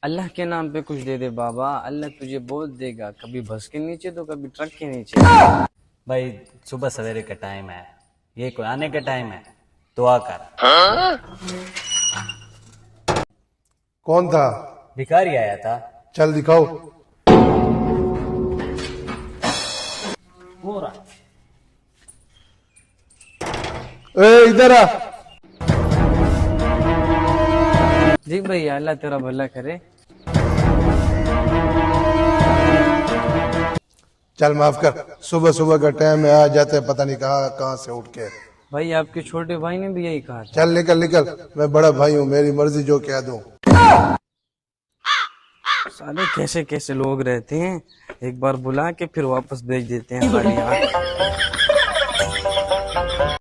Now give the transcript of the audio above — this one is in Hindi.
अल्लाह के नाम पे कुछ दे दे बाबा, अल्लाह तुझे बहुत देगा, कभी बस के नीचे तो कभी ट्रक के नीचे। भाई सुबह सवेरे का टाइम है, ये कोई आने का टाइम है? दुआ कर। कौन था? भिखारी आया था। चल दिखाओ। हो रहा ए इधर आ। जी भैया, अल्लाह तेरा भला करे। चल माफ कर, सुबह सुबह का टाइम है, आ जाते हैं पता नहीं कहाँ कहाँ से उठ के। भाई आपके छोटे भाई ने भी यही कहा था। चल निकल निकल, मैं बड़ा भाई हूँ, मेरी मर्जी जो कह दूं। साले कैसे कैसे लोग रहते हैं, एक बार बुला के फिर वापस भेज देते हैं हमारे यहाँ।